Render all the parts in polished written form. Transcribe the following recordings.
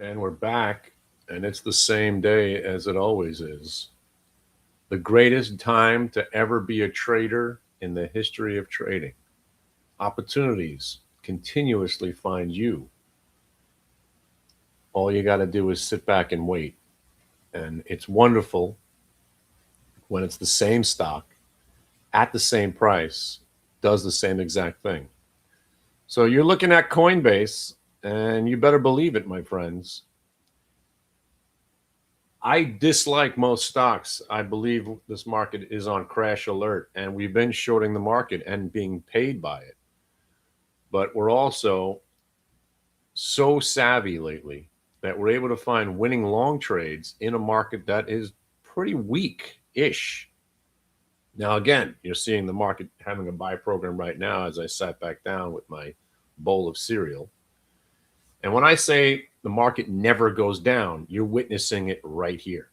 And we're back, and it's the same day as it always is. The greatest time to ever be a trader in the history of trading. Opportunities continuously find you. All you got to do is sit back and wait. And it's wonderful when it's the same stock at the same price, does the same exact thing. So you're looking at Coinbase, and you better believe it, my friends. I dislike most stocks. I believe this market is on crash alert, and we've been shorting the market and being paid by it. But we're also so savvy lately that we're able to find winning long trades in a market that is pretty weak ish. Now, again, you're seeing the market having a buy program right now as I sat back down with my bowl of cereal. And when I say the market never goes down, you're witnessing it right here.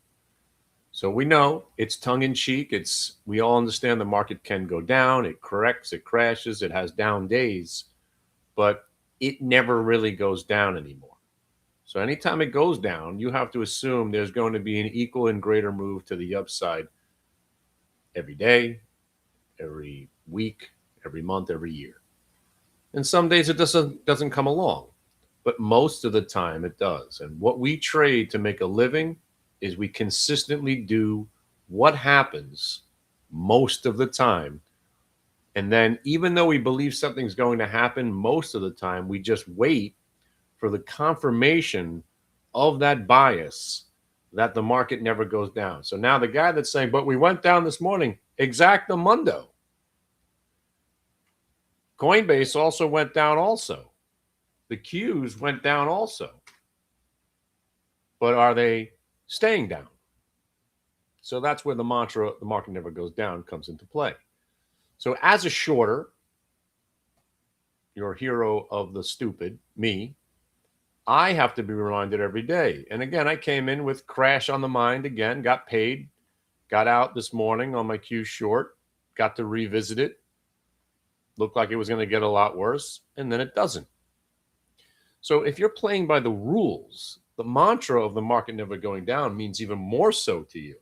So we know it's tongue in cheek. We all understand the market can go down, it corrects, it crashes, it has down days, but it never really goes down anymore. So anytime it goes down, you have to assume there's going to be an equal and greater move to the upside every day, every week, every month, every year. And some days it doesn't come along, but most of the time it does. And what we trade to make a living is we consistently do what happens most of the time. And then even though we believe something's going to happen most of the time, we just wait for the confirmation of that bias that the market never goes down. So now the guy that's saying, but we went down this morning, exactamundo. Coinbase also went down also. The Qs went down also. But are they staying down? So that's where the mantra, the market never goes down, comes into play. So as a shorter, your hero of the stupid, me, I have to be reminded every day. And again, I came in with crash on the mind again, got paid, got out this morning on my Q short, got to revisit it. Looked like it was going to get a lot worse, and then it doesn't. So if you're playing by the rules, the mantra of the market never going down means even more so to you.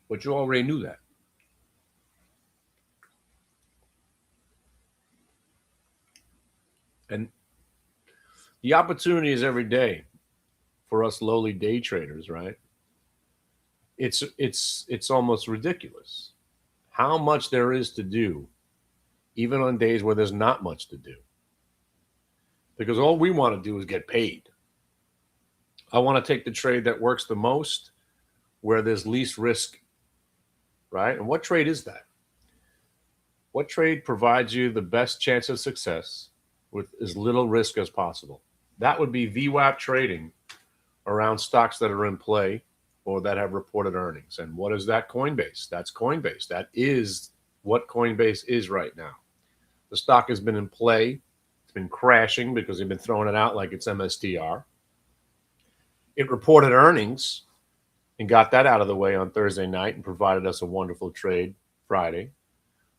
But you already knew that. And the opportunity is every day for us lowly day traders, right? It's almost ridiculous how much there is to do, even on days where there's not much to do. Because all we want to do is get paid. I want to take the trade that works the most, where there's least risk, right? And what trade is that? What trade provides you the best chance of success with as little risk as possible? That would be VWAP trading around stocks that are in play or that have reported earnings. And what is that? Coinbase. That's Coinbase. That is what Coinbase is right now. The stock has been in play. It's been crashing because they've been throwing it out like it's MSTR. It reported earnings and got that out of the way on Thursday night and provided us a wonderful trade Friday.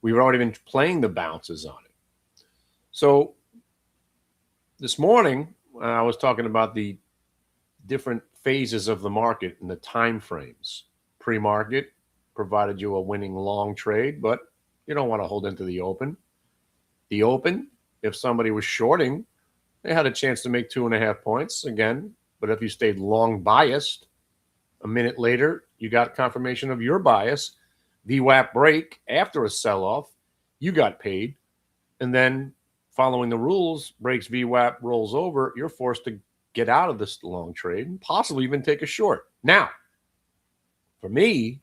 We've already been playing the bounces on it. So this morning, I was talking about the different phases of the market and the time frames. Pre-market provided you a winning long trade, but you don't want to hold into the open. The open, if somebody was shorting, they had a chance to make 2.5 points again. But if you stayed long biased, a minute later, you got confirmation of your bias. VWAP break after a sell-off, you got paid. And then following the rules, breaks VWAP, rolls over, you're forced to get out of this long trade and possibly even take a short. Now, for me,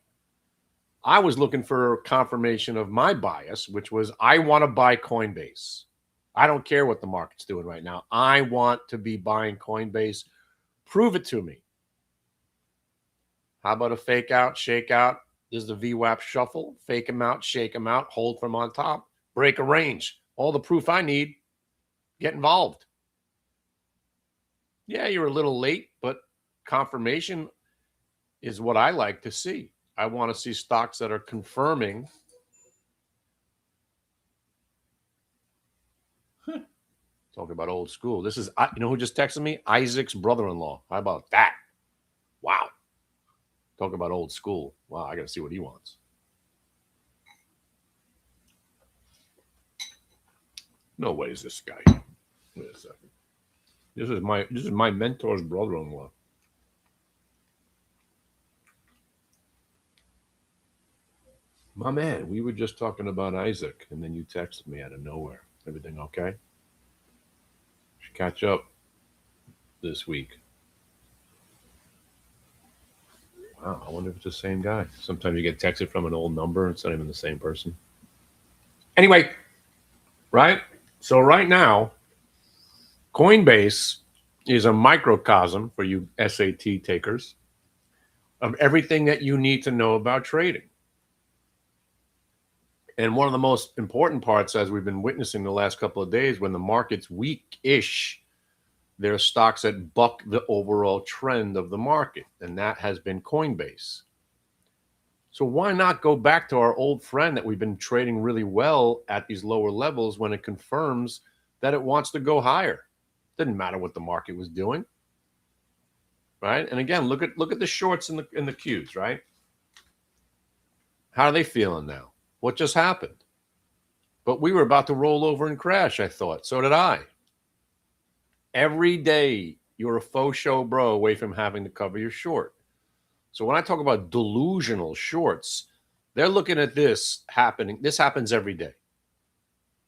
I was looking for confirmation of my bias, which was I want to buy Coinbase. I don't care what the market's doing right now. I want to be buying Coinbase. Prove it to me. How about a fake out, shake out? This is the VWAP shuffle. Fake them out, shake them out, hold from on top, break a range. All the proof I need, get involved. Yeah, you're a little late, but confirmation is what I like to see. I want to see stocks that are confirming. Talking about old school. This is, you know who just texted me? Isaac's brother-in-law. How about that? Wow. Talk about old school. Wow, I got to see what he wants. No way is this guy. Wait a second. This is my mentor's brother-in-law. My man, we were just talking about Isaac, and then you texted me out of nowhere. Everything okay? Should catch up this week. Wow, I wonder if it's the same guy. Sometimes you get texted from an old number, it's not even the same person. Anyway, right? So right now, Coinbase is a microcosm for you SAT takers of everything that you need to know about trading. And one of the most important parts, as we've been witnessing the last couple of days, when the market's weak-ish, there are stocks that buck the overall trend of the market, and that has been Coinbase. So why not go back to our old friend that we've been trading really well at these lower levels when it confirms that it wants to go higher? Didn't matter what the market was doing, right? And again, look at the shorts in the Qs, right? How are they feeling now? What just happened? But we were about to roll over and crash, I thought. So did I. Every day, you're a faux show bro away from having to cover your short. So when I talk about delusional shorts, they're looking at this happening. This happens every day.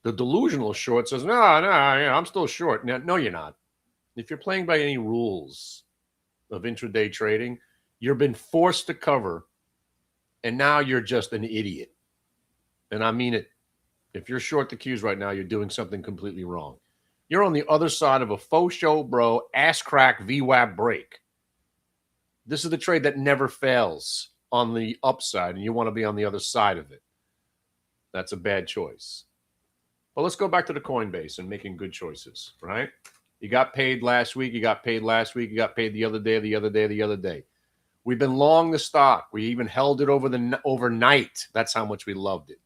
The delusional short says, no, I'm still short. No, you're not. If you're playing by any rules of intraday trading, you've been forced to cover, and now you're just an idiot. And I mean it. If you're short the Qs right now, you're doing something completely wrong. You're on the other side of a faux show bro, ass crack VWAP break. This is the trade that never fails on the upside, and you want to be on the other side of it. That's a bad choice. But let's go back to the Coinbase and making good choices, right? You got paid last week. You got paid last week. You got paid the other day, the other day, the other day. We've been long the stock. We even held it overnight. That's how much we loved it.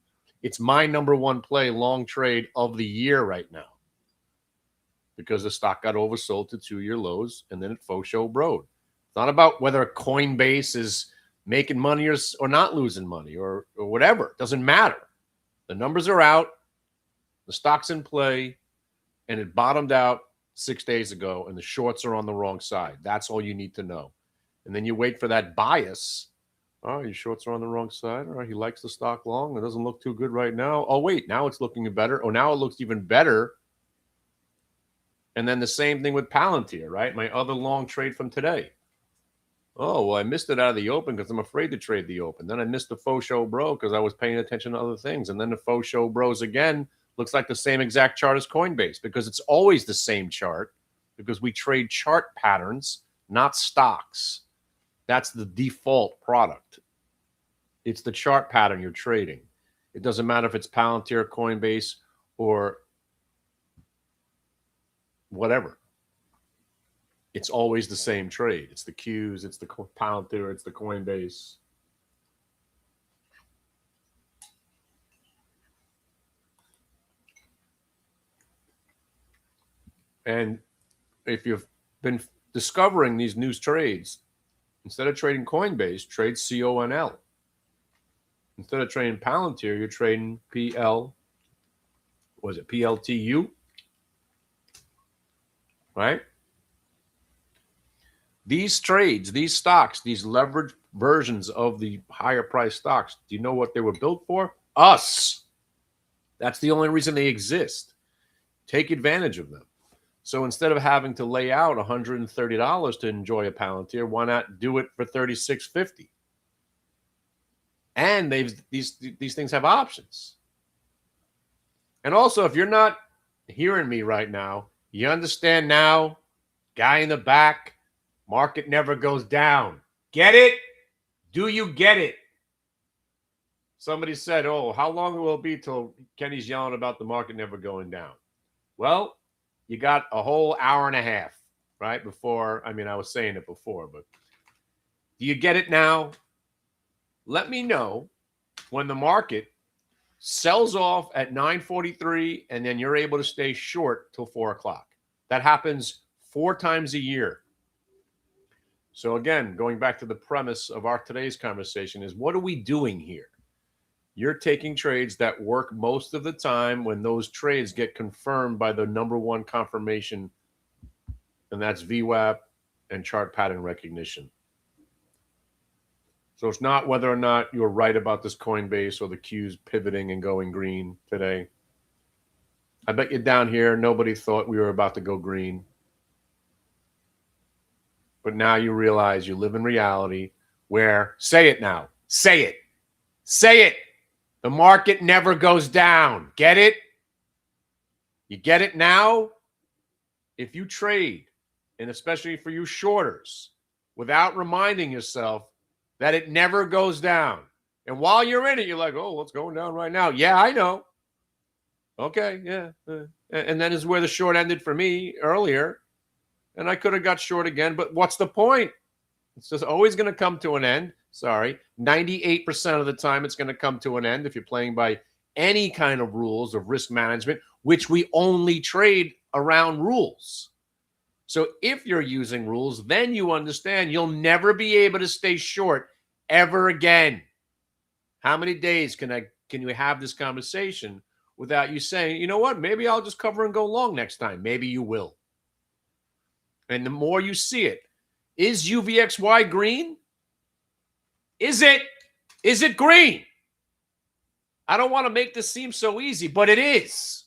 It's my number one play long trade of the year right now because the stock got oversold to 2-year lows, and then it faux show broed. It's not about whether Coinbase is making money or not losing money or whatever. It doesn't matter. The numbers are out. The stock's in play, and it bottomed out 6 days ago, and the shorts are on the wrong side. That's all you need to know. And then you wait for that bias. Oh, your shorts are on the wrong side. All right, he likes the stock long. It doesn't look too good right now. Oh, wait, now it's looking better. Oh, now it looks even better. And then the same thing with Palantir, right? My other long trade from today. Oh, well, I missed it out of the open because I'm afraid to trade the open. Then I missed the faux show bro because I was paying attention to other things. And then the faux show bros again looks like the same exact chart as Coinbase because it's always the same chart because we trade chart patterns, not stocks. That's the default product. It's the chart pattern you're trading. It doesn't matter if it's Palantir, Coinbase, or whatever. It's always the same trade. It's the Qs, it's the Palantir, it's the Coinbase. And if you've been discovering these new trades, instead of trading Coinbase, trade CONL. Instead of trading Palantir, you're trading PLTU? Right? These trades, these stocks, these leveraged versions of the higher price stocks, do you know what they were built for? Us. That's the only reason they exist. Take advantage of them. So instead of having to lay out $130 to enjoy a Palantir, why not do it for $36.50? And these things have options. And also, if you're not hearing me right now, you understand now, guy in the back, market never goes down. Get it? Do you get it? Somebody said, oh, how long will it be till Kenny's yelling about the market never going down? Well, you got a whole hour and a half, right? Before, I mean, I was saying it before, but do you get it now? let me know when the market sells off at 9:43 and then you're able to stay short till 4 o'clock. That happens 4 times a year. So again, going back to the premise of our today's conversation is, what are we doing here? You're taking trades that work most of the time when those trades get confirmed by the number one confirmation, and that's VWAP and chart pattern recognition. So it's not whether or not you're right about this Coinbase or the Q's pivoting and going green today. I bet you down here, nobody thought we were about to go green. But now you realize you live in reality where, say it now, say it, say it. The market never goes down. Get it? You get it now? If you trade, and especially for you shorters, without reminding yourself that it never goes down. And while you're in it, you're like, oh, what's going down right now? Yeah, I know. Okay, yeah. And then is where the short ended for me earlier. And I could have got short again, but what's the point? It's just always going to come to an end. Sorry. 98% of the time it's going to come to an end if you're playing by any kind of rules of risk management, which we only trade around rules. So if you're using rules, then you understand you'll never be able to stay short ever again. How many days can you have this conversation without you saying, you know what, maybe I'll just cover and go long next time. Maybe you will. And the more you see it, is UVXY green? Is it? Is it green? I don't want to make this seem so easy, but it is.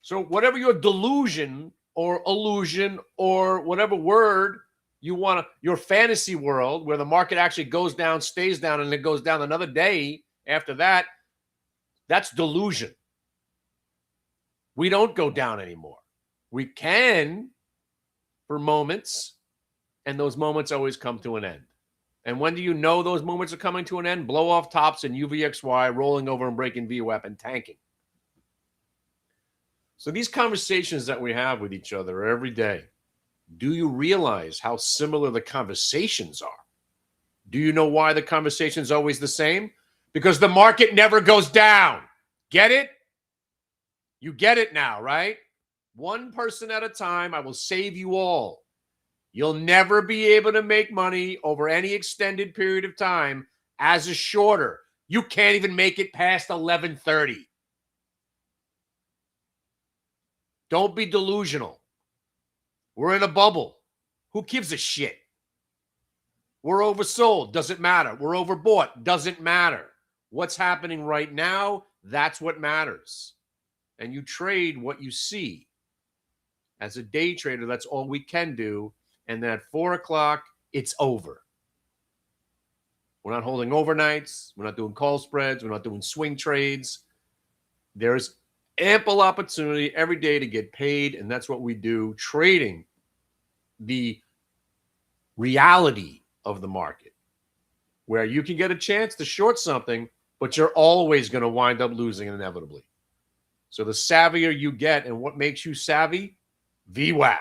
So whatever your delusion or illusion or whatever word you want to, your fantasy world where the market actually goes down, stays down, and it goes down another day after that, that's delusion. We don't go down anymore. We can for moments, and those moments always come to an end. And when do you know those moments are coming to an end? Blow off tops and UVXY, rolling over and breaking VWAP and tanking. So these conversations that we have with each other every day, do you realize how similar the conversations are? Do you know why the conversation is always the same? Because the market never goes down. Get it? You get it now, right? One person at a time, I will save you all. You'll never be able to make money over any extended period of time as a shorter. You can't even make it past 11:30. Don't be delusional. We're in a bubble. Who gives a shit? We're oversold. Doesn't matter. We're overbought. Doesn't matter. What's happening right now, that's what matters. And you trade what you see. As a day trader, that's all we can do. And then at 4 o'clock, it's over. We're not holding overnights. We're not doing call spreads. We're not doing swing trades. There's ample opportunity every day to get paid, and that's what we do, trading the reality of the market, where you can get a chance to short something, but you're always going to wind up losing inevitably. So the savvier you get, and what makes you savvy? VWAP.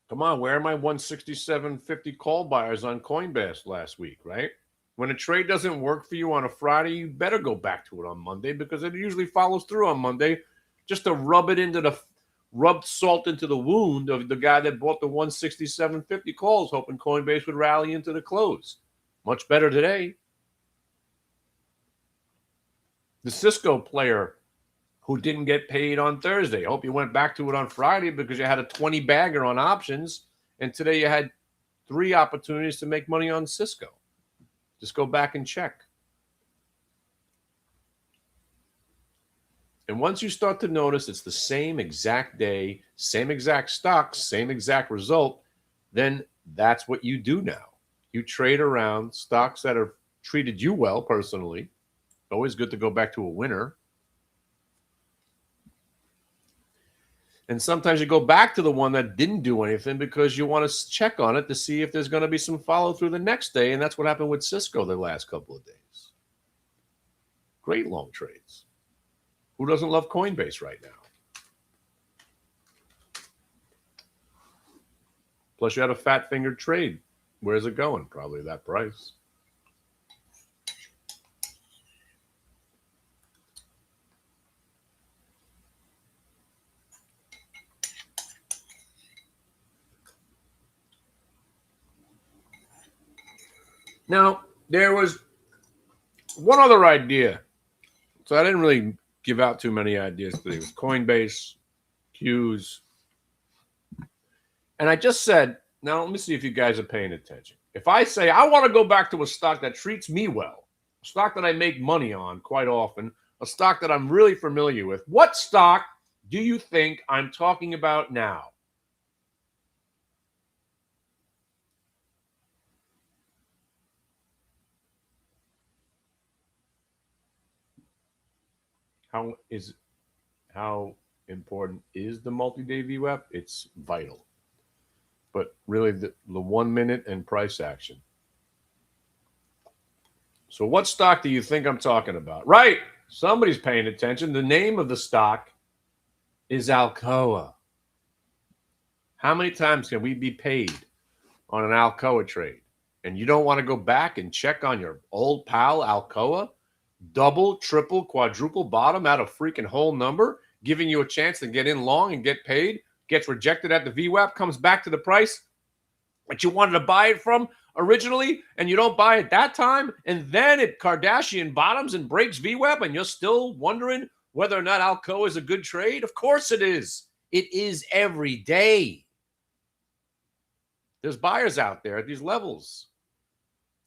Come on, where are my 167.50 call buyers on Coinbase last week, right? When a trade doesn't work for you on a Friday, you better go back to it on Monday, because it usually follows through on Monday, just to rub salt into the wound of the guy that bought the 167.50 calls, hoping Coinbase would rally into the close. Much better today. The Cisco player who didn't get paid on Thursday. I hope you went back to it on Friday, because you had a 20 bagger on options, and today you had 3 opportunities to make money on Cisco. Just go back and check. And once you start to notice it's the same exact day, same exact stocks, same exact result, then that's what you do now. You trade around stocks that have treated you well personally. Always good to go back to a winner. And sometimes you go back to the one that didn't do anything because you want to check on it to see if there's going to be some follow through the next day. And that's what happened with Cisco the last couple of days. Great long trades. Who doesn't love Coinbase right now? Plus, you had a fat fingered trade. Where's it going? Probably that price. Now, there was one other idea. So I didn't really give out too many ideas today. It was Coinbase, Qs. And I just said, now let me see if you guys are paying attention. If I say I want to go back to a stock that treats me well, a stock that I make money on quite often, a stock that I'm really familiar with, what stock do you think I'm talking about now? How important is the multi-day VWAP? It's vital. But really the 1 minute and price action. So what stock do you think I'm talking about? Right. Somebody's paying attention. The name of the stock is Alcoa. How many times can we be paid on an Alcoa trade? And you don't want to go back and check on your old pal Alcoa? Double, triple, quadruple bottom out of freaking whole number, giving you a chance to get in long and get paid, gets rejected at the VWAP, comes back to the price that you wanted to buy it from originally, and you don't buy it that time, and then it Kardashian bottoms and breaks VWAP, and you're still wondering whether or not Alcoa is a good trade? Of course it is. It is every day. There's buyers out there at these levels.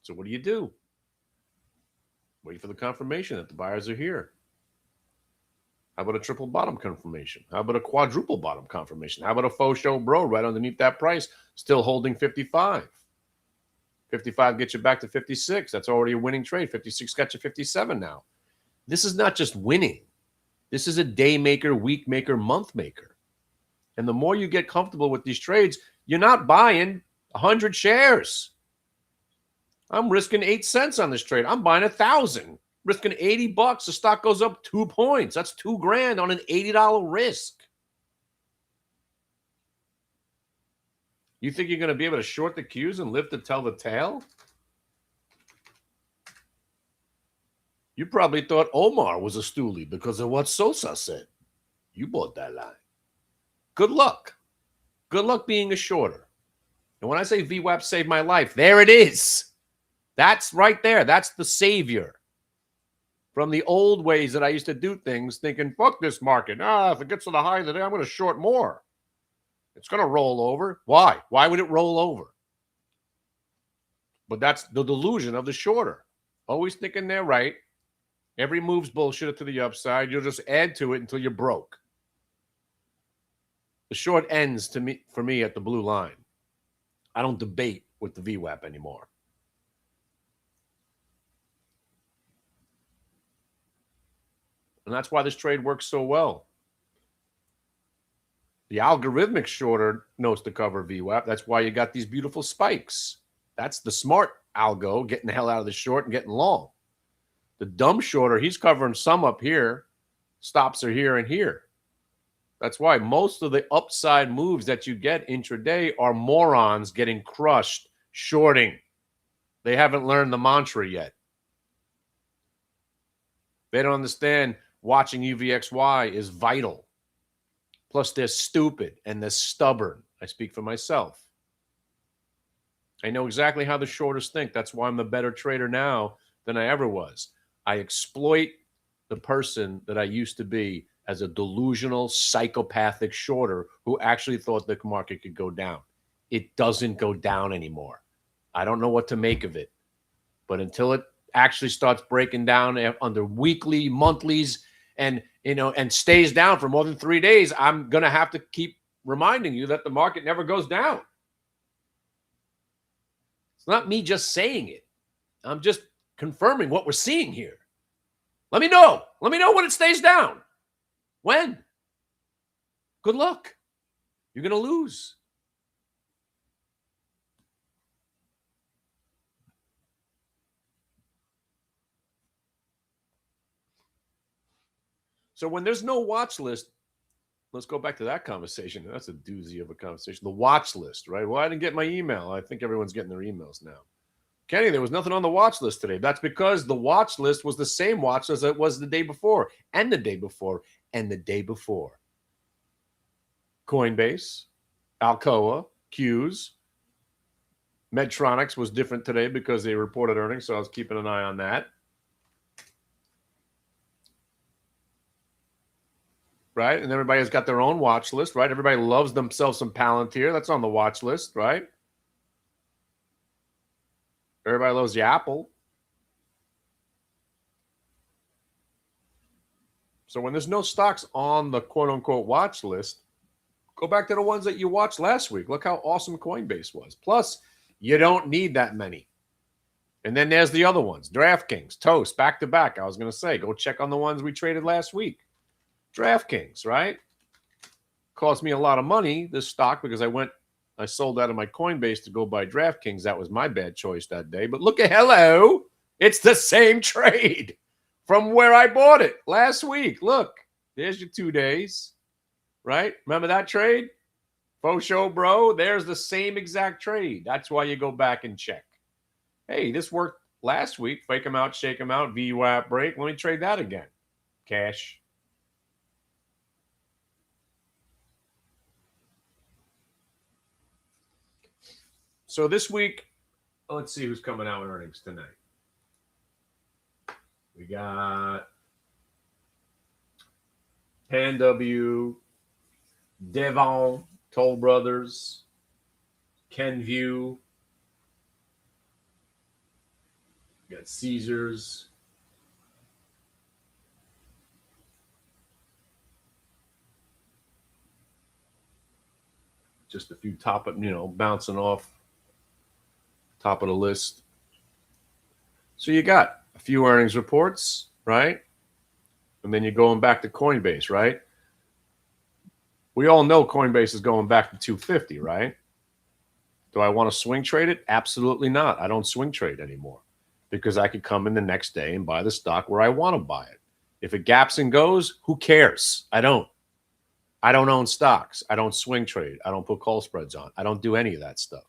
So what do? Wait for the confirmation that the buyers are here. How about a triple bottom confirmation? How about a quadruple bottom confirmation? How about a faux show bro right underneath that price, still holding 55? 55 gets you back to 56. That's already a winning trade. 56 got you 57 now. This is not just winning. This is a day maker, week maker, month maker. And the more you get comfortable with these trades, you're not buying 100 shares. I'm risking 8 cents on this trade. I'm buying 1,000, risking $80. The stock goes up 2 points. That's $2,000 on an $80 risk. You think you're going to be able to short the Qs and live to tell the tale? You probably thought Omar was a stoolie because of what Sosa said. You bought that line. Good luck. Good luck being a shorter. And when I say VWAP saved my life, there it is. That's right there. That's the savior. From the old ways that I used to do things, thinking, fuck this market. If it gets to the high of the day, I'm going to short more. It's going to roll over. Why? Why would it roll over? But that's the delusion of the shorter. Always thinking they're right. Every move's bullshit to the upside. You'll just add to it until you're broke. The short ends for me at the blue line. I don't debate with the VWAP anymore. And that's why this trade works so well. The algorithmic shorter knows to cover VWAP. That's why you got these beautiful spikes. That's the smart algo getting the hell out of the short and getting long. The dumb shorter, he's covering some up here. Stops are here and here. That's why most of the upside moves that you get intraday are morons getting crushed shorting. They haven't learned the mantra yet. They don't understand watching UVXY is vital. Plus, they're stupid and they're stubborn. I speak for myself. I know exactly how the shorters think. That's why I'm a better trader now than I ever was. I exploit the person that I used to be as a delusional, psychopathic shorter who actually thought the market could go down. It doesn't go down anymore. I don't know what to make of it. But until it actually starts breaking down under weekly, monthlies, and stays down for more than 3 days, I'm going to have to keep reminding you that the market never goes down. It's not me just saying it. I'm just confirming what we're seeing here. Let me know. Let me know when it stays down. When? Good luck. You're going to lose. So when there's no watch list, let's go back to that conversation. That's a doozy of a conversation. The watch list, right? Well, I didn't get my email. I think everyone's getting their emails now. Kenny, there was nothing on the watch list today. That's because the watch list was the same watch list as it was the day before, and the day before, and the day before. Coinbase, Alcoa, Q's. Medtronics was different today because they reported earnings, so I was keeping an eye on that. Right? And everybody's got their own watch list, right? Everybody loves themselves some Palantir. That's on the watch list, right? Everybody loves the Apple. So when there's no stocks on the quote-unquote watch list, go back to the ones that you watched last week. Look how awesome Coinbase was. Plus, you don't need that many. And then there's the other ones. DraftKings, Toast, back-to-back. I was going to say, go check on the ones we traded last week. DraftKings, right? Cost me a lot of money, this stock, because I sold out of my Coinbase to go buy DraftKings. That was my bad choice that day. But look at, hello, it's the same trade from where I bought it last week. Look, there's your 2 days, right? Remember that trade? Faux show, bro. There's the same exact trade. That's why you go back and check. Hey, this worked last week. Fake them out, shake them out, VWAP break. Let me trade that again. Cash. So this week, let's see who's coming out with earnings tonight. We got Pan W, Devon, Toll Brothers, Kenview, we got Caesars. Just a few top, bouncing off top of the list. So you got a few earnings reports, right? And then you're going back to Coinbase, right? We all know Coinbase is going back to 250, right? Do I want to swing trade it? Absolutely not. I don't swing trade anymore because I could come in the next day and buy the stock where I want to buy it. If it gaps and goes, who cares? I don't own stocks. I don't swing trade. I don't put call spreads on. I don't do any of that stuff.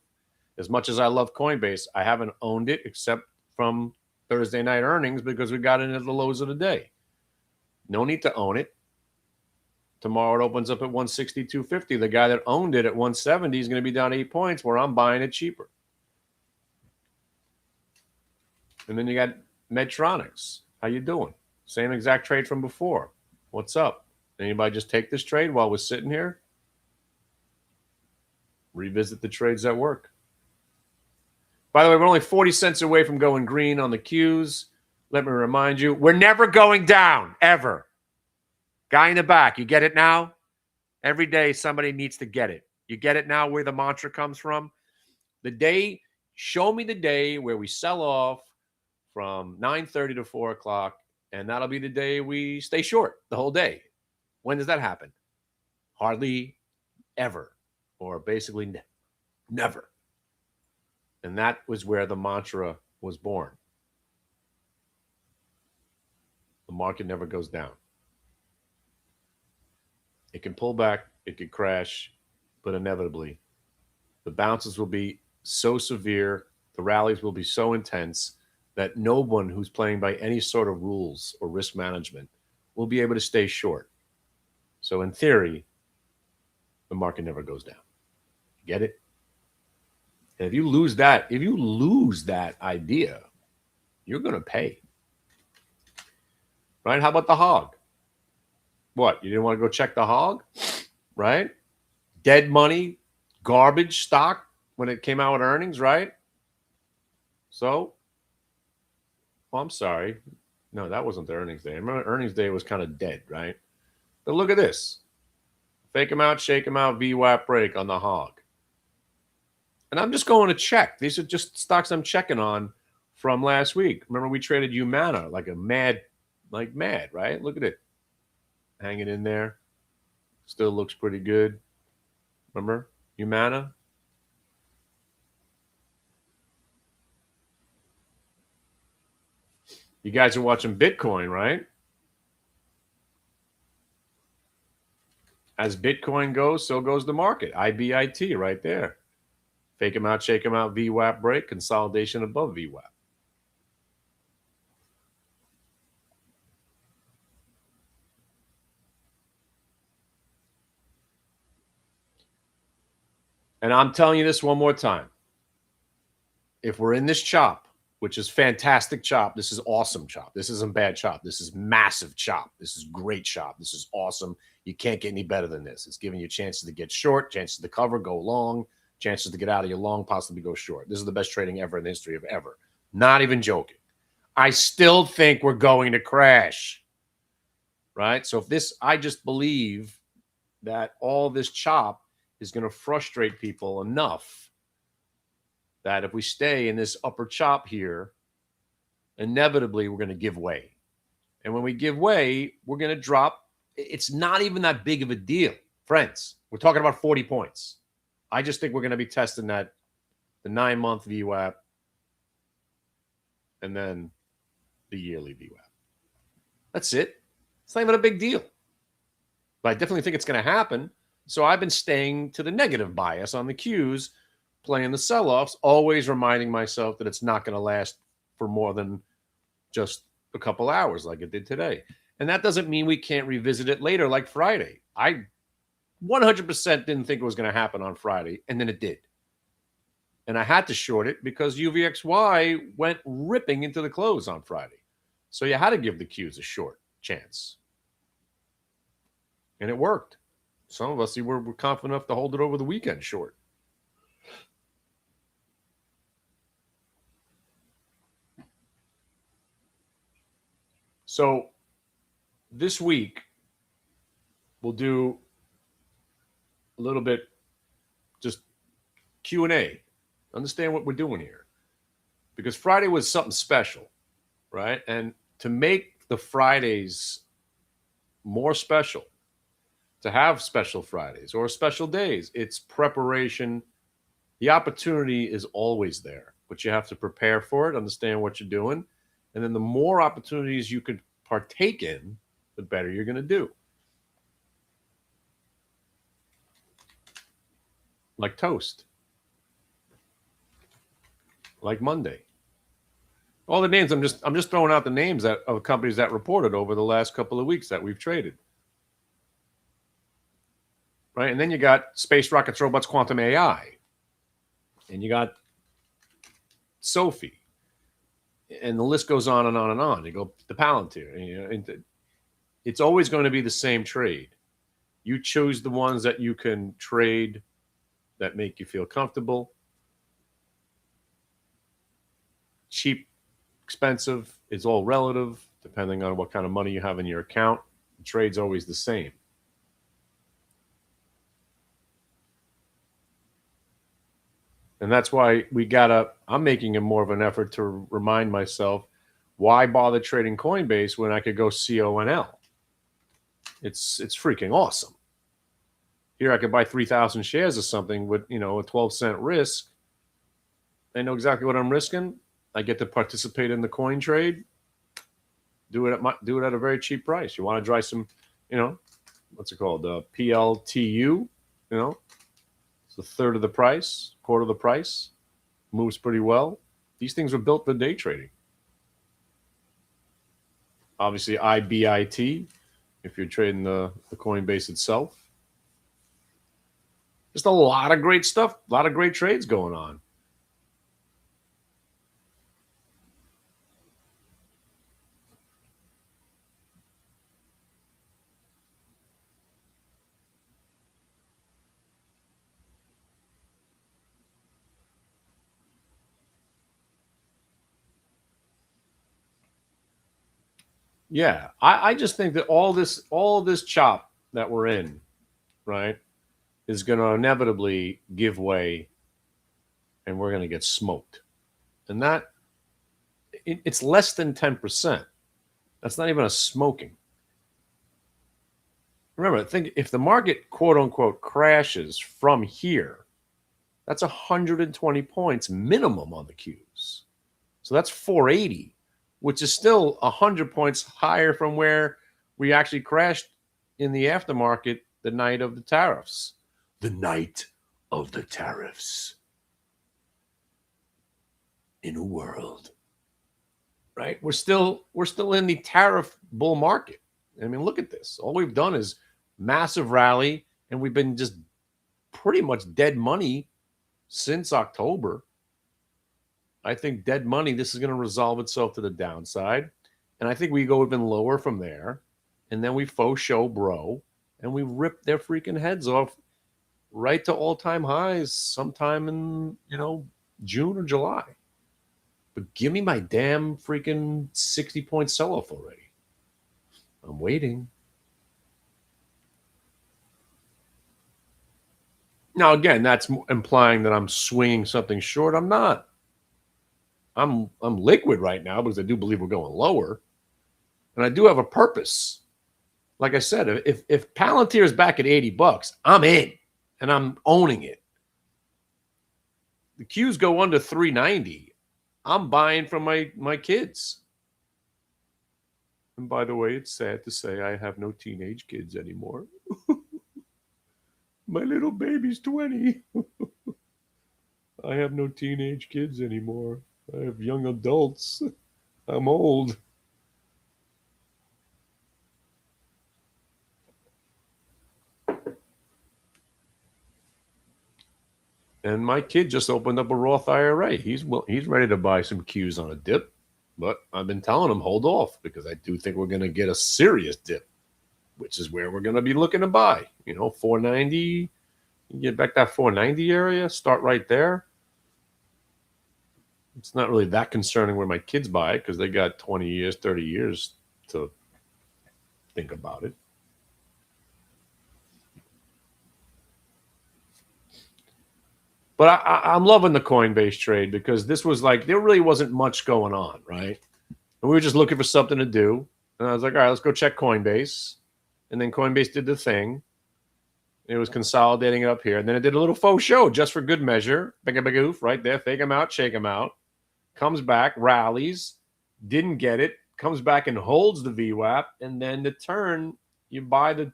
As much as I love Coinbase, I haven't owned it except from Thursday night earnings because we got in at the lows of the day. No need to own it. Tomorrow it opens up at 160, 250. The guy that owned it at 170 is going to be down 8 points where I'm buying it cheaper. And then you got Medtronics. How you doing? Same exact trade from before. What's up? Anybody just take this trade while we're sitting here? Revisit the trades that work. By the way, we're only 40 cents away from going green on the Qs. Let me remind you, we're never going down, ever. Guy in the back, you get it now? Every day somebody needs to get it. You get it now where the mantra comes from? Show me the day where we sell off from 9:30 to 4 o'clock, and that'll be the day we stay short the whole day. When does that happen? Hardly ever, or basically never. And that was where the mantra was born. The market never goes down. It can pull back, it could crash, but inevitably, the bounces will be so severe, the rallies will be so intense that no one who's playing by any sort of rules or risk management will be able to stay short. So in theory, the market never goes down. Get it? And if you lose that idea, you're going to pay. Right? How about the hog? What? You didn't want to go check the hog? Right? Dead money, garbage stock when it came out with earnings, right? So, I'm sorry. No, that wasn't the earnings day. I remember earnings day was kind of dead, right? But look at this. Fake them out, shake them out, VWAP break on the hog. And I'm just going to check. These are just stocks I'm checking on from last week. Remember, we traded Humana like mad, right? Look at it. Hanging in there. Still looks pretty good. Remember Humana? You guys are watching Bitcoin, right? As Bitcoin goes, so goes the market. IBIT right there. Fake them out, shake them out, VWAP break, consolidation above VWAP. And I'm telling you this one more time. If we're in this chop, which is fantastic chop, this is awesome chop. This isn't bad chop. This is massive chop. This is great chop. This is awesome. You can't get any better than this. It's giving you chances to get short, chances to cover, go long, chances to get out of your long, possibly go short. This is the best trading ever in the history of ever. Not even joking. I still think we're going to crash. Right? So if this, I just believe that all this chop is going to frustrate people enough that if we stay in this upper chop here, inevitably we're going to give way. And when we give way, we're going to drop. It's not even that big of a deal. Friends, we're talking about 40 points. I just think we're going to be testing that, the 9-month VWAP, and then the yearly VWAP. That's it. It's not even a big deal. But I definitely think it's going to happen. So I've been staying to the negative bias on the Qs, playing the sell-offs, always reminding myself that it's not going to last for more than just a couple hours like it did today. And that doesn't mean we can't revisit it later like Friday. I 100% didn't think it was going to happen on Friday, and then it did. And I had to short it because UVXY went ripping into the close on Friday. So you had to give the Qs a short chance. And it worked. Some of us were confident enough to hold it over the weekend short. So this week, we'll do a little bit just Q&A. Understand what we're doing here. Because Friday was something special, right? And to make the Fridays more special, to have special Fridays or special days, it's preparation. The opportunity is always there, but you have to prepare for it, understand what you're doing. And then the more opportunities you could partake in, the better you're going to do. Like Toast. Like Monday. All the names, I'm just throwing out the names of companies that reported over the last couple of weeks that we've traded. Right? And then you got Space Rockets, Robots, Quantum AI. And you got Sophie. And the list goes on and on and on. You go the Palantir. It's always going to be the same trade. You choose the ones that you can trade that make you feel comfortable. Cheap, expensive, it's all relative, depending on what kind of money you have in your account. The trade's always the same. And that's why I'm making more of an effort to remind myself, why bother trading Coinbase when I could go CONL? It's freaking awesome. Here I could buy 3,000 shares of something with, a 12-cent risk. I know exactly what I'm risking. I get to participate in the coin trade. Do it at a very cheap price. You want to try some, what's it called? PLTU, It's a third of the price, quarter of the price, moves pretty well. These things were built for day trading. Obviously, IBIT, if you're trading the Coinbase itself. Just a lot of great stuff, a lot of great trades going on. Yeah, I just think that all this chop that we're in, right, is going to inevitably give way, and we're going to get smoked. And it's less than 10%. That's not even a smoking. Remember, think if the market quote unquote crashes from here, that's 120 points minimum on the Qs. So that's 480, which is still 100 points higher from where we actually crashed in the aftermarket the night of the tariffs. The night of the tariffs. In a world, right? We're still in the tariff bull market. I mean, look at this. All we've done is massive rally, and we've been just pretty much dead money since October. I think dead money, this is going to resolve itself to the downside. And I think we go even lower from there. And then we faux show bro, and we rip their freaking heads off right to all-time highs sometime in, June or July. But give me my damn freaking 60-point sell-off already. I'm waiting. Now, again, that's implying that I'm swinging something short. I'm not. I'm liquid right now because I do believe we're going lower. And I do have a purpose. Like I said, if Palantir is back at $80, I'm in. And I'm owning it. The Qs go under 390. I'm buying from my kids. And by the way, it's sad to say I have no teenage kids anymore. My little baby's 20. I have no teenage kids anymore. I have young adults. I'm old. And my kid just opened up a Roth IRA. He's ready to buy some Qs on a dip. But I've been telling him, hold off, because I do think we're going to get a serious dip, which is where we're going to be looking to buy. 490, you get back that 490 area, start right there. It's not really that concerning where my kids buy it because they got 20 years, 30 years to think about it. But I'm loving the Coinbase trade because this was like, there really wasn't much going on, right? And we were just looking for something to do. And I was like, all right, let's go check Coinbase. And then Coinbase did the thing. It was consolidating up here. And then it did a little faux show just for good measure. Big oof right there. Fake them out, shake them out. Comes back, rallies. Didn't get it. Comes back and holds the VWAP. And then the turn, you buy the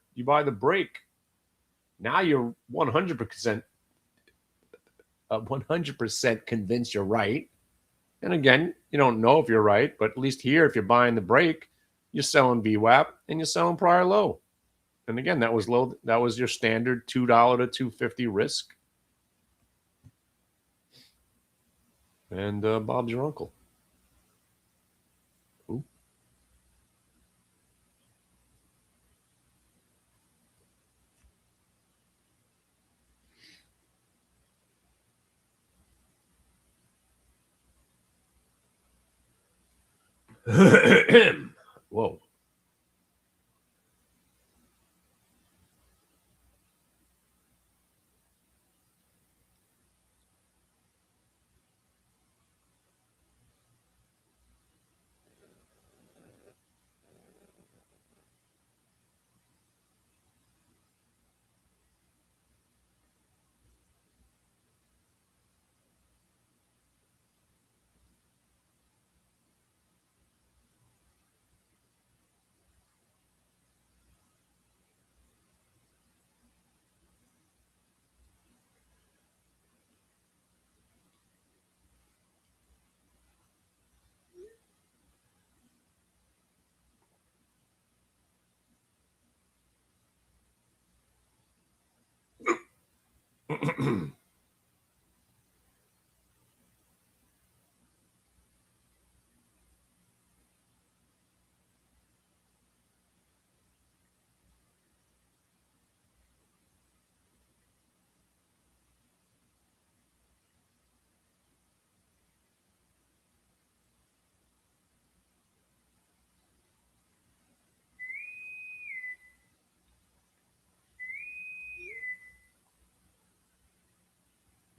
break. Now you're 100% convinced you're right. And again, you don't know if you're right, but at least here, if you're buying the break, you're selling VWAP and you're selling prior low. And again, that was low. That was your standard $2 to $2.50 risk. And Bob's your uncle. Who? Whoa.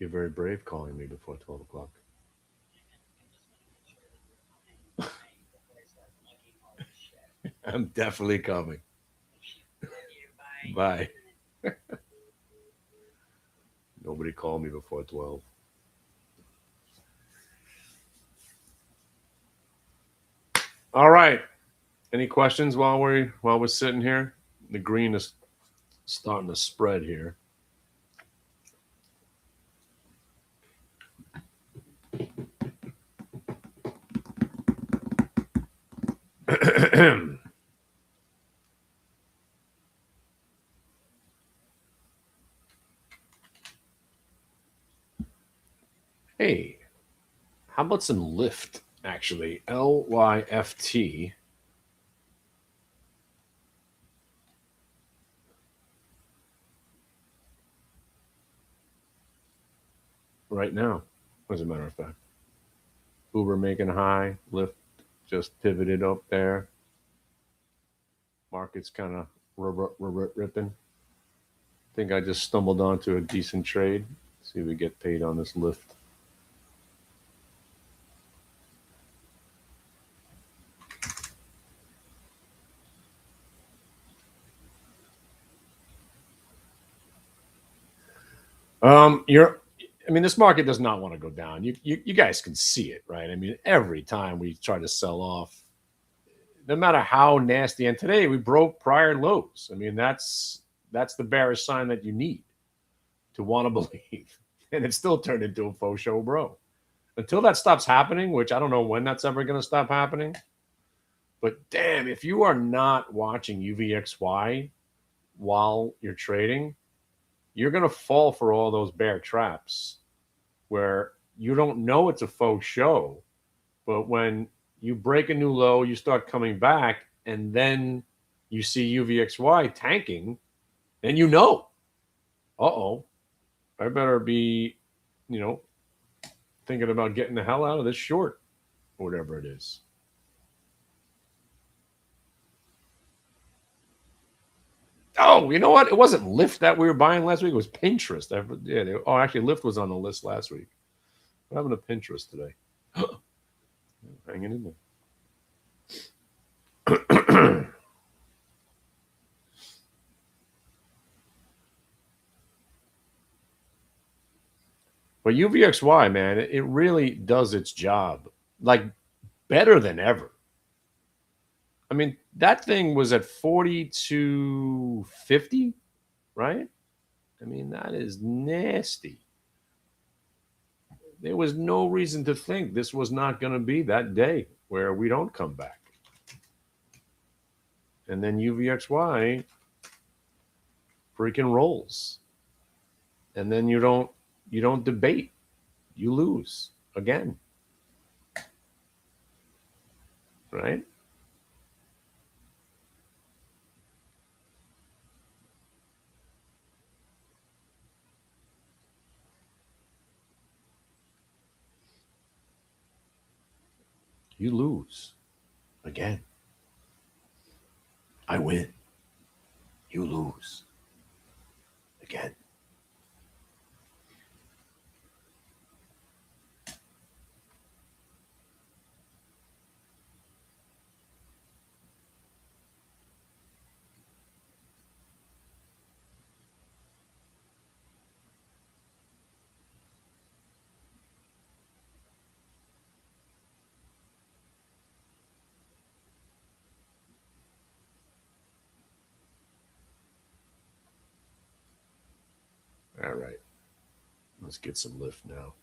You're very brave calling me before 12 o'clock. I'm definitely coming. Bye. Nobody called me before 12. All right. Any questions while we're sitting here? The green is starting to spread here. Hey, how about some Lyft? Actually, Lyft. Right now, as a matter of fact. Uber making high, Lyft just pivoted up there. Market's kind of ripping. Think I just stumbled onto a decent trade. See if we get paid on this Lyft. I mean, this market does not want to go down. You guys can see it, right? I mean, every time we try to sell off, no matter how nasty, and today we broke prior lows. I mean, that's the bearish sign that you need to want to believe. And it still turned into a faux show, bro. Until that stops happening, which I don't know when that's ever going to stop happening. But damn, if you are not watching UVXY while you're trading, you're going to fall for all those bear traps where you don't know it's a faux show. But when you break a new low, you start coming back, and then you see UVXY tanking, and you know, uh-oh, I better be, thinking about getting the hell out of this short, or whatever it is. Oh, you know what? It wasn't Lyft that we were buying last week. It was Pinterest. Actually, Lyft was on the list last week. What happened to Pinterest today? Hanging in there. But UVXY, man, it really does its job, like better than ever. I mean, that thing was at 42.50, right? I mean, that is nasty. There was no reason to think this was not going to be that day where we don't come back. And then UVXY freaking rolls. And then you don't debate. You lose again. Right? You lose again. I win. You lose again. All right. Let's get some lift now.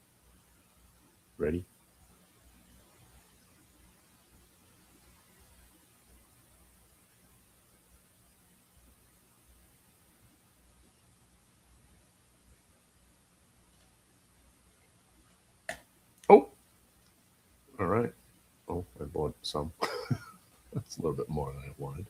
Ready? Oh. All right. Oh, I bought some. That's a little bit more than I wanted.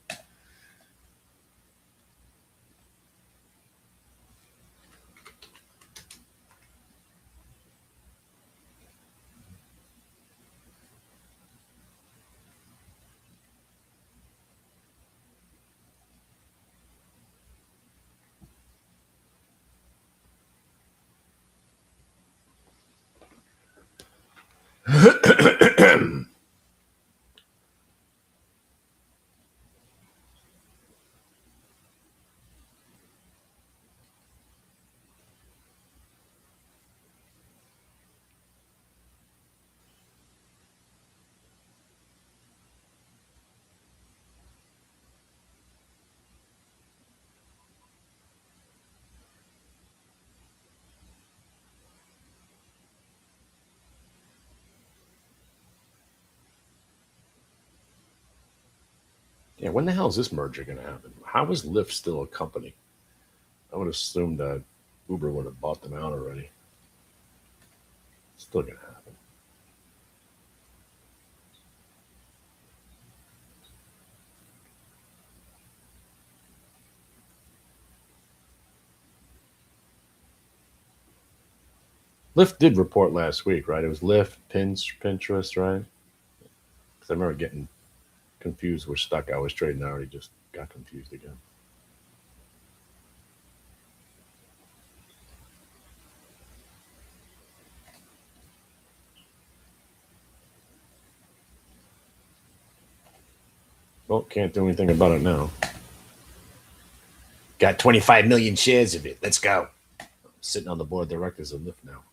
Yeah, when the hell is this merger going to happen? How is Lyft still a company? I would assume that Uber would have bought them out already. Still going to happen. Lyft did report last week, right? It was Lyft, Pinterest, right? Because I remember getting confused with stock I was trading. I already just got confused again. Well, can't do anything about it now. Got 25 million shares of it. Let's go. I'm sitting on the board of directors of Lyft now.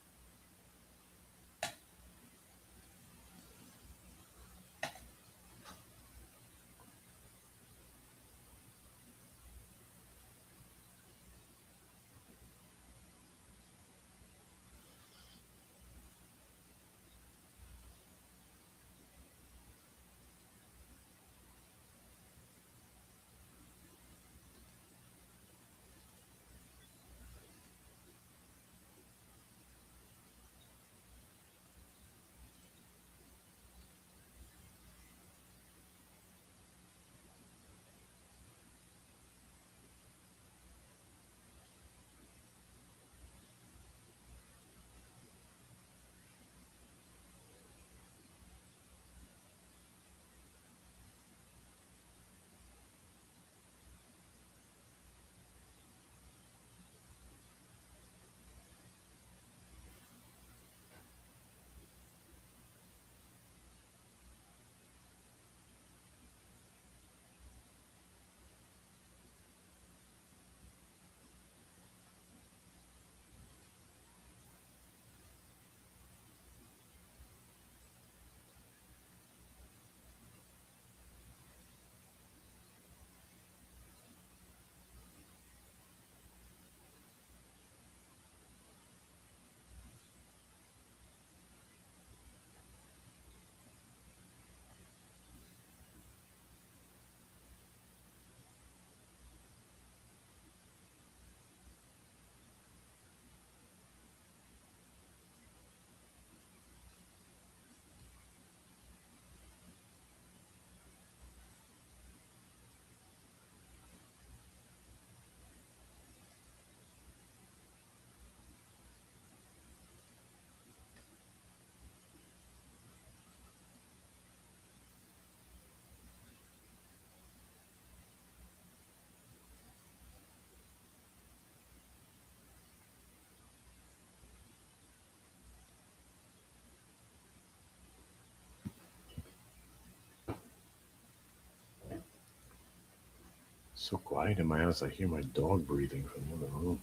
So quiet in my house, I hear my dog breathing from the other room.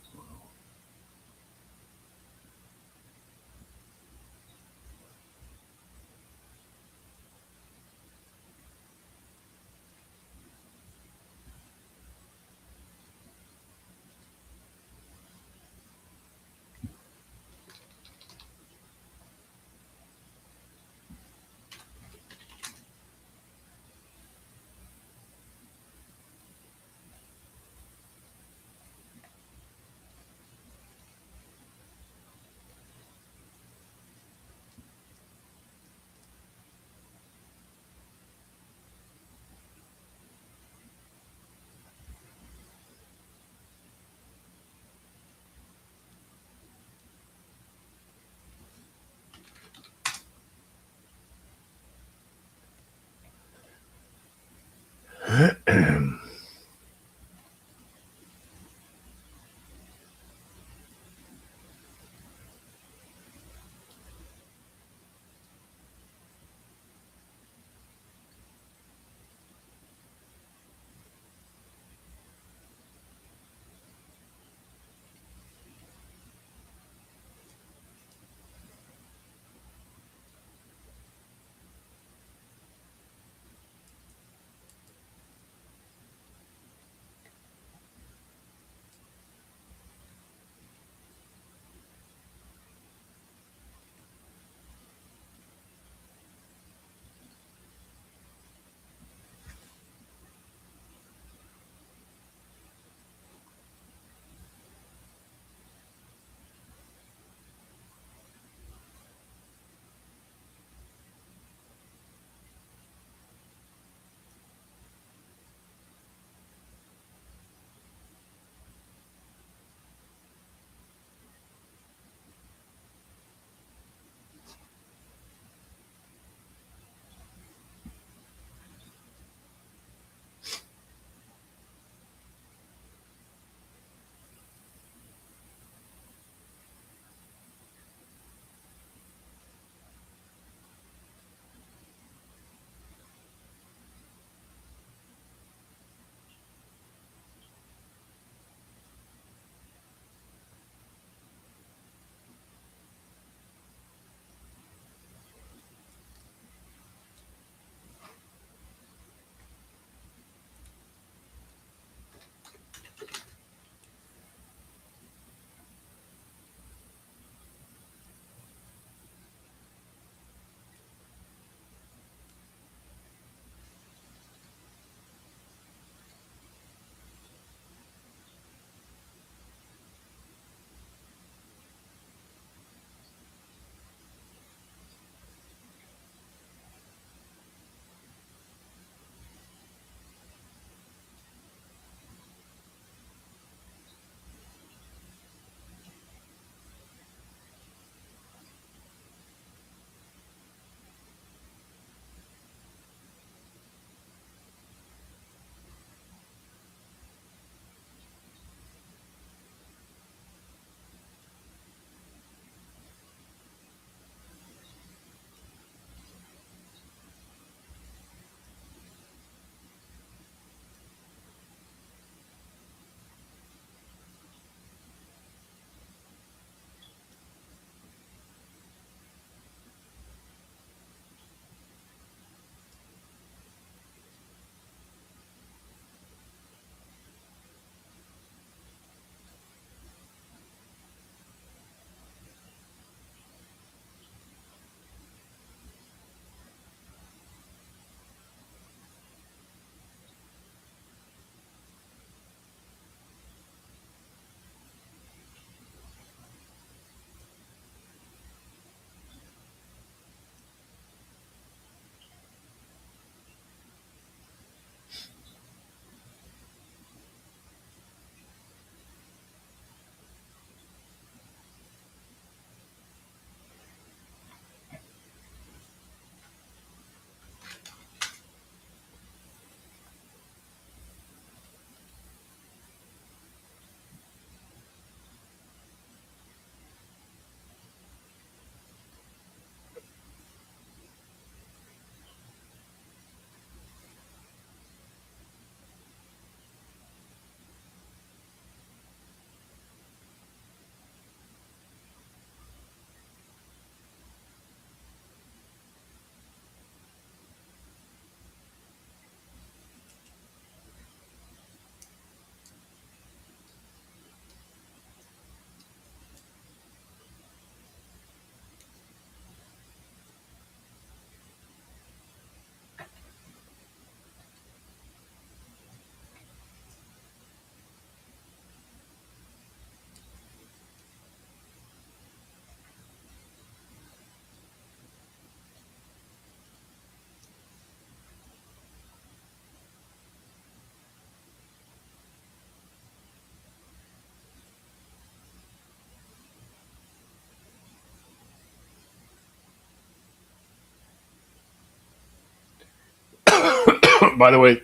By the way,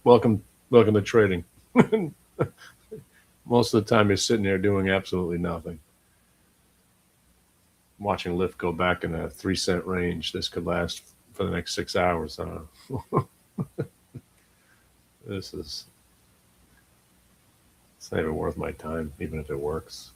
welcome to trading. Most of the time, you're sitting there doing absolutely nothing. Watching Lyft go back in a 3-cent range. This could last for the next 6 hours. This is, it's not even worth my time, even if it works.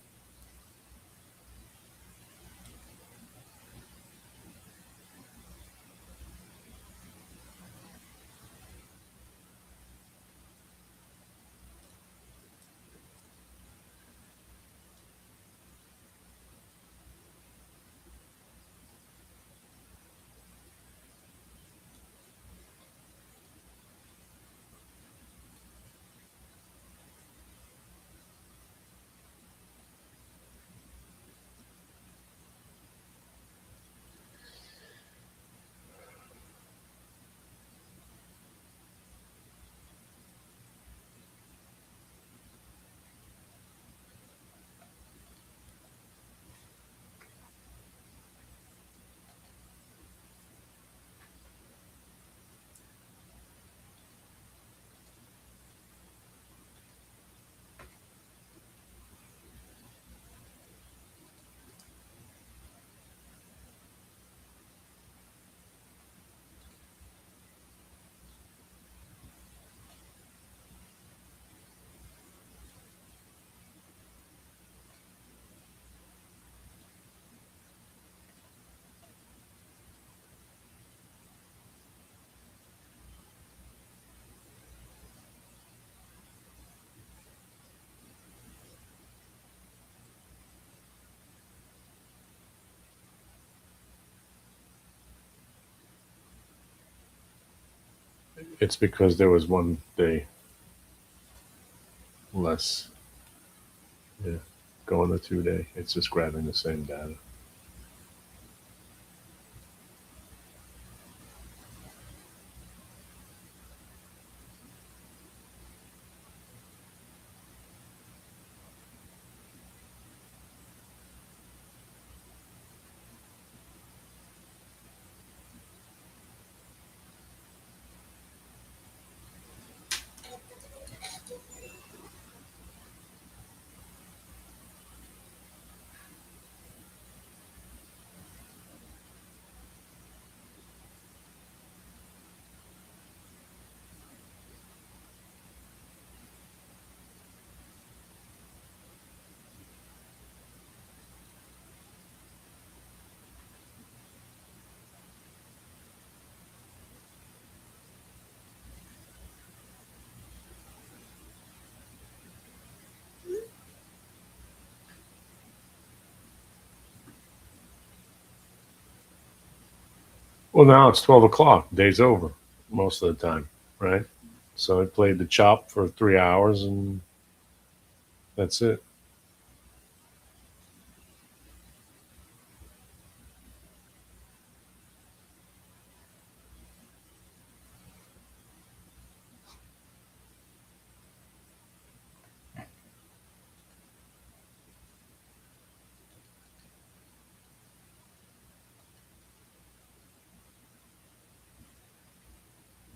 It's because there was one day less. Yeah, going the 2-day. It's just grabbing the same data. Well, now it's 12 o'clock. Day's over most of the time, right? So I played the chop for 3 hours and that's it.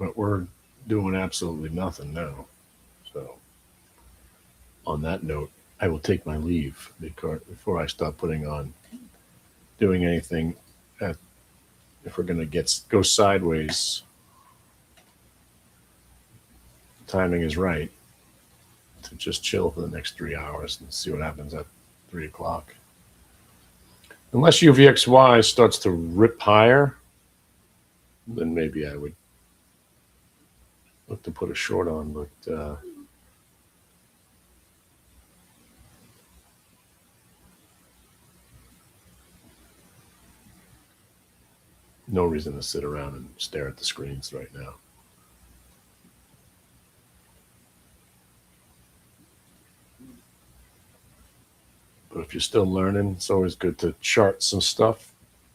But we're doing absolutely nothing now. So, on that note, I will take my leave before I start putting on doing anything. At, if we're going to go sideways, timing is right to just chill for the next 3 hours and see what happens at 3 o'clock. Unless UVXY starts to rip higher, then maybe I would look to put a short on, but no reason to sit around and stare at the screens right now. But if you're still learning, it's always good to chart some stuff,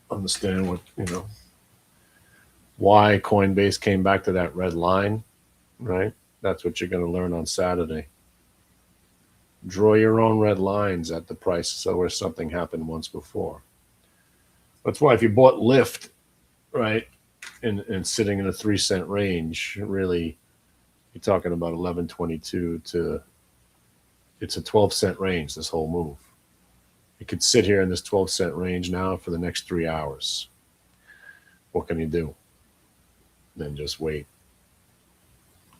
understand what, why Coinbase came back to that red line, right? That's what you're going to learn on Saturday. Draw your own red lines at the price so where something happened once before. That's why if you bought Lyft, right, and sitting in a 3 cent range, really, you're talking about 11.22 to it's a 12 cent range. This whole move, it could sit here in this 12 cent range now for the next 3 hours. What can you do? Then just wait.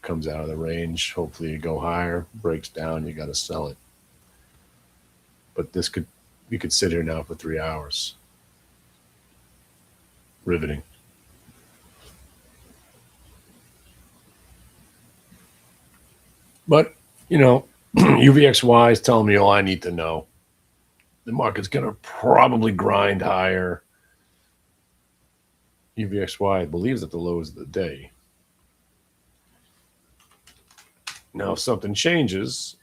Comes out of the range. Hopefully, you go higher. Breaks down. You got to sell it. But you could sit here now for 3 hours. Riveting. But, UVXY is telling me all I need to know. The market's going to probably grind higher. UVXY believes that the low is the day. Now, if something changes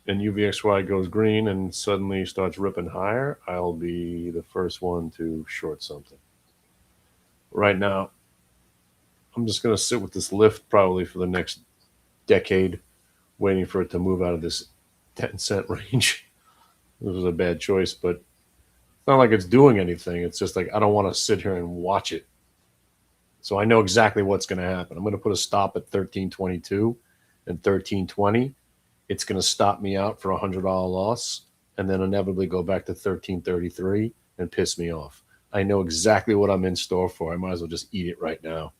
and UVXY goes green and suddenly starts ripping higher, I'll be the first one to short something. Right now, I'm just going to sit with this lift probably for the next decade, waiting for it to move out of this 10-cent range. This was a bad choice, but it's not like it's doing anything. It's just like I don't want to sit here and watch it. So I know exactly what's going to happen. I'm going to put a stop at 13.22 and 13.20. It's going to stop me out for a $100 loss and then inevitably go back to 13.33 and piss me off. I know exactly what I'm in store for. I might as well just eat it right now.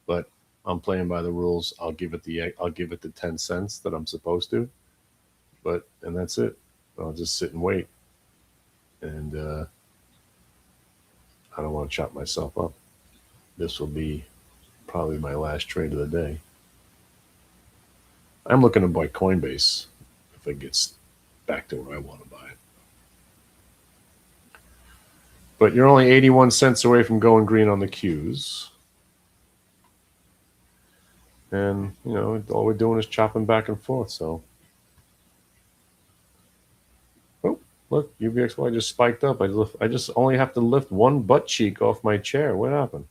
But I'm playing by the rules. I'll give it the 10 cents that I'm supposed to. And that's it. I'll just sit and wait. And I don't want to chop myself up. This will be probably my last trade of the day. I'm looking to buy Coinbase if it gets back to where I want to buy it. But you're only 81 cents away from going green on the Qs. And, all we're doing is chopping back and forth. So, oh, look, UVXY just spiked up. I just only have to lift one butt cheek off my chair. What happened?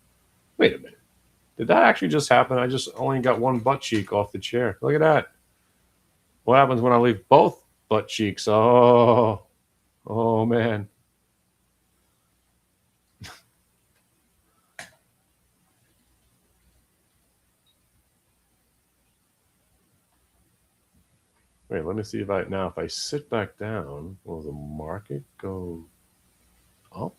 Wait a minute. Did that actually just happen? I just only got one butt cheek off the chair. Look at that. What happens when I leave both butt cheeks? Oh, man. Wait, let me see if I sit back down, will the market go up?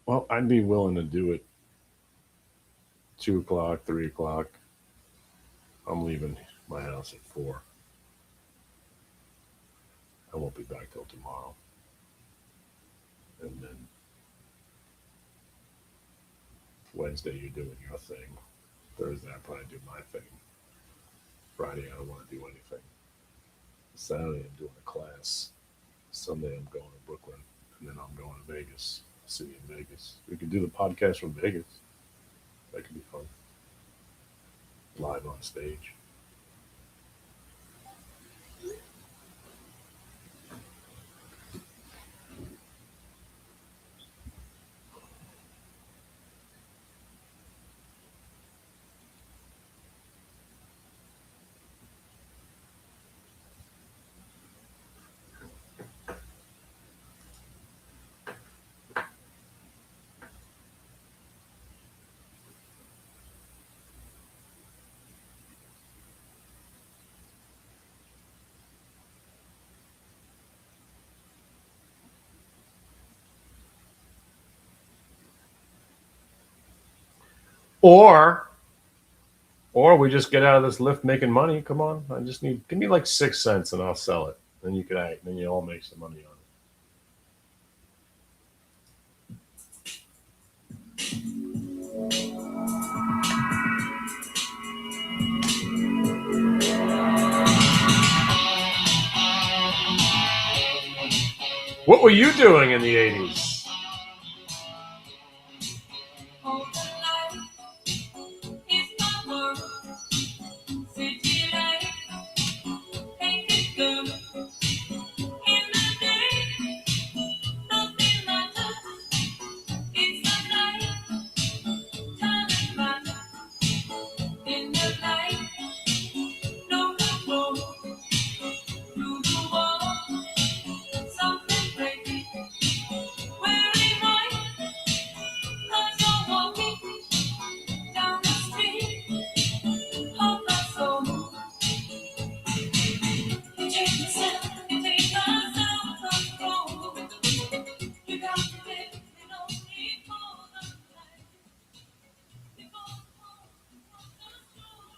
Well, I'd be willing to do it 2 o'clock, 3 o'clock. I'm leaving my house at 4. I won't be back till tomorrow. And then Wednesday, you're doing your thing. Thursday, I'll probably do my thing. Friday, I don't want to do anything. Saturday, I'm doing a class. Sunday, I'm going to Brooklyn. And then I'm going to Vegas. City in Vegas. We could do the podcast from Vegas. That could be fun. Live on stage. Or we just get out of this lift making money. Come on. Give me like 6 cents and I'll sell it. Then then you all make some money on it. What were you doing in the 80s?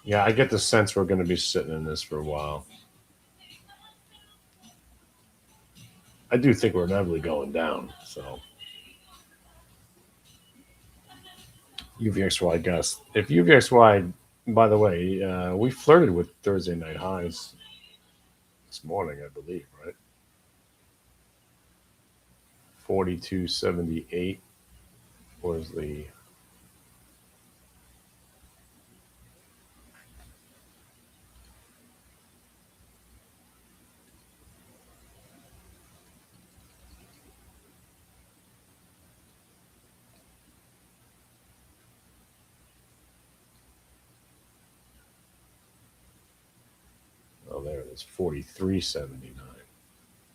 Yeah, I get the sense we're going to be sitting in this for a while. I do think we're inevitably going down. So UVXY guess. If UVXY, by the way, we flirted with Thursday night highs this morning, I believe, right? 42.78 was the. Oh, there it is. 43.79.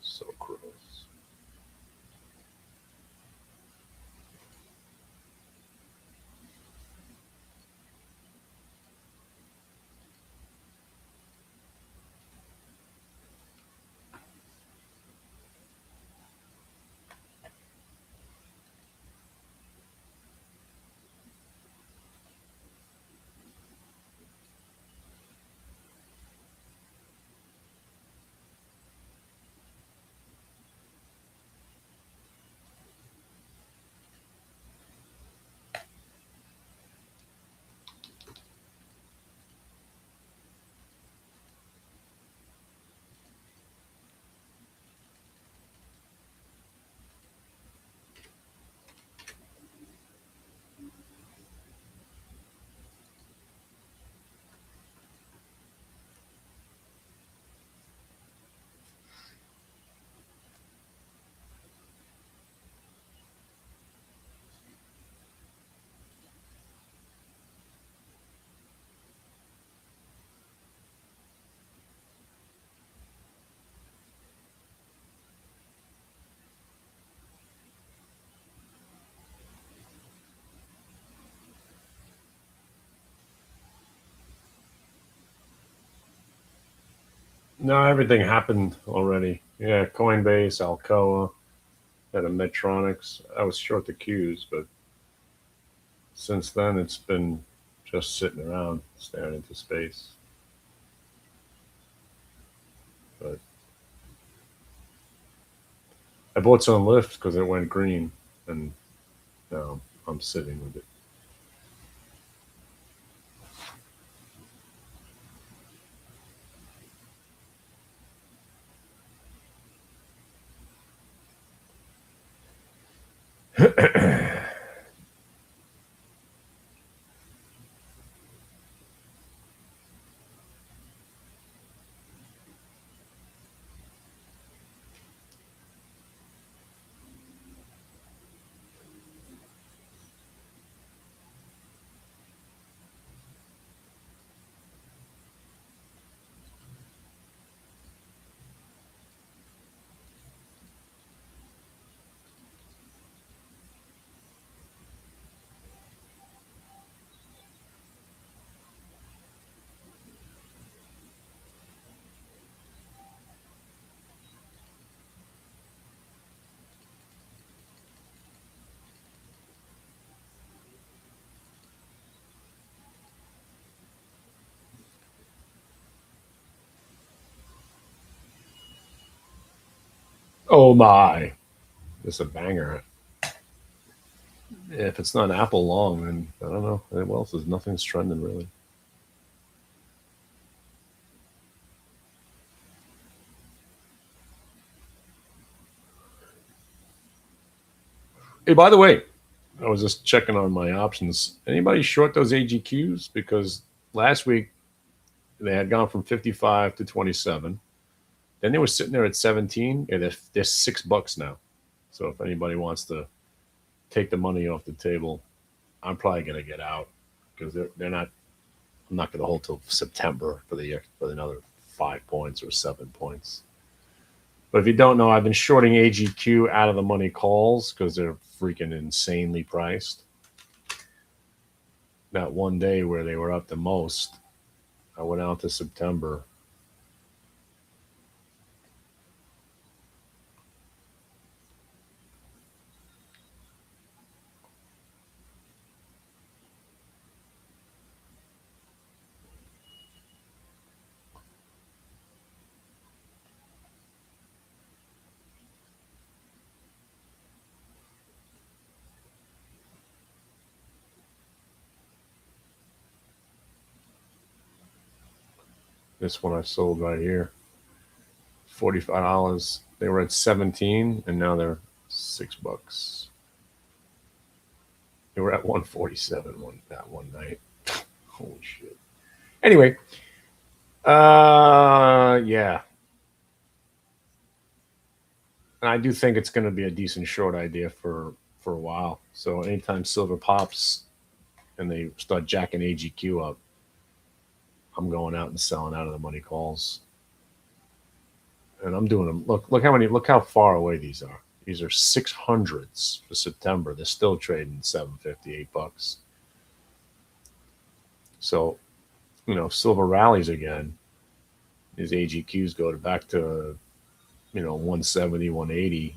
So close. No, everything happened already. Yeah, Coinbase, Alcoa, had a Medtronics. I was short the Qs, but since then it's been just sitting around staring into space. But I bought some Lyft because it went green, and now I'm sitting with it. Oh my! It's a banger. If it's not Apple long, then I don't know. What else is nothing's trending really. Hey, by the way, I was just checking on my options. Anybody short those AGQs? Because last week they had gone from 55 to 27. Then they were sitting there at 17. Yeah, they're $6 now. So if anybody wants to take the money off the table, I'm probably going to get out because they're not. I'm not going to hold till September for the year for another 5 points or 7 points. But if you don't know, I've been shorting AGQ out of the money calls because they're freaking insanely priced. That one day where they were up the most, I went out to September. This one I sold right here, $45. They were at 17, and now they're $6. They were at 147 that one night. Holy shit. Anyway, yeah. And I do think it's going to be a decent short idea for a while. So anytime silver pops and they start jacking AGQ up, I'm going out and selling out of the money calls. And I'm doing them. Look how far away these are. These are 600s for September. They're still trading $7.50, $8. So, if silver rallies again, these AGQs go back to 170, 180.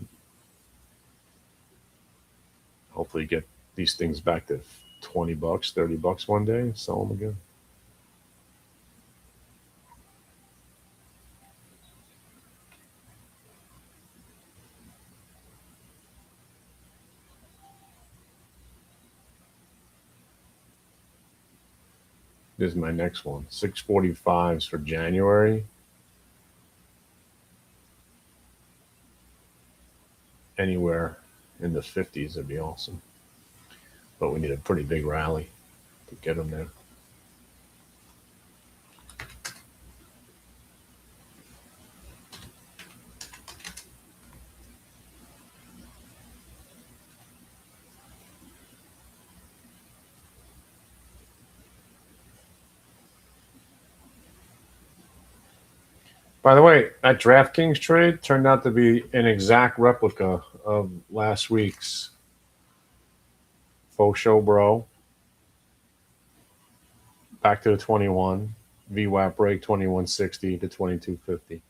Hopefully get these things back to $20, $30 one day, sell them again. This is my next one. 645s for January. Anywhere in the 50s would be awesome. But we need a pretty big rally to get them there. By the way, that DraftKings trade turned out to be an exact replica of last week's Faux Show Bro. Back to the 21. VWAP break 2160 to 2250.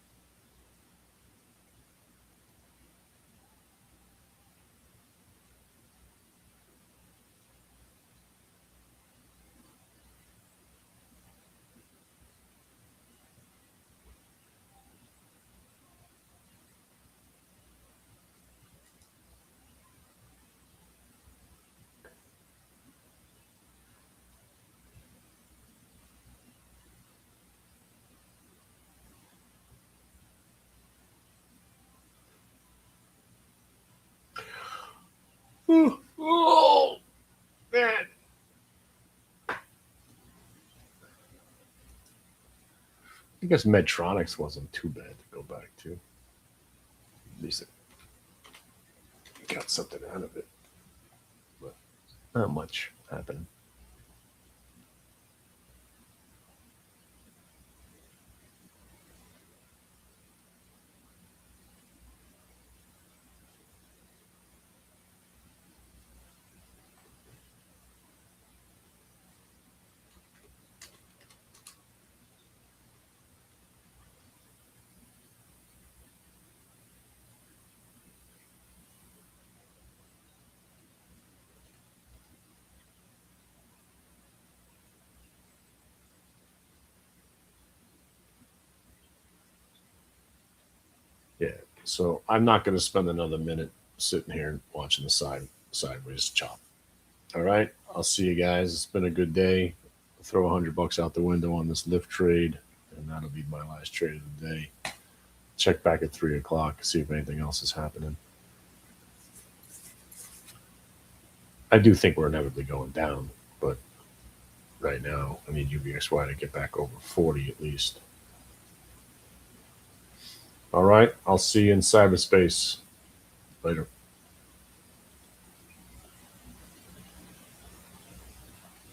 Oh, man. I guess Medtronics wasn't too bad to go back to. At least it got something out of it. But not much happened. Yeah. So I'm not going to spend another minute sitting here watching the sideways chop. All right. I'll see you guys. It's been a good day. I'll throw $100 out the window on this lift trade, and that'll be my last trade of the day. Check back at 3:00, see if anything else is happening. I do think we're inevitably going down, but right now, I need UVXY to get back over 40 at least. All right. I'll see you in cyberspace. Later.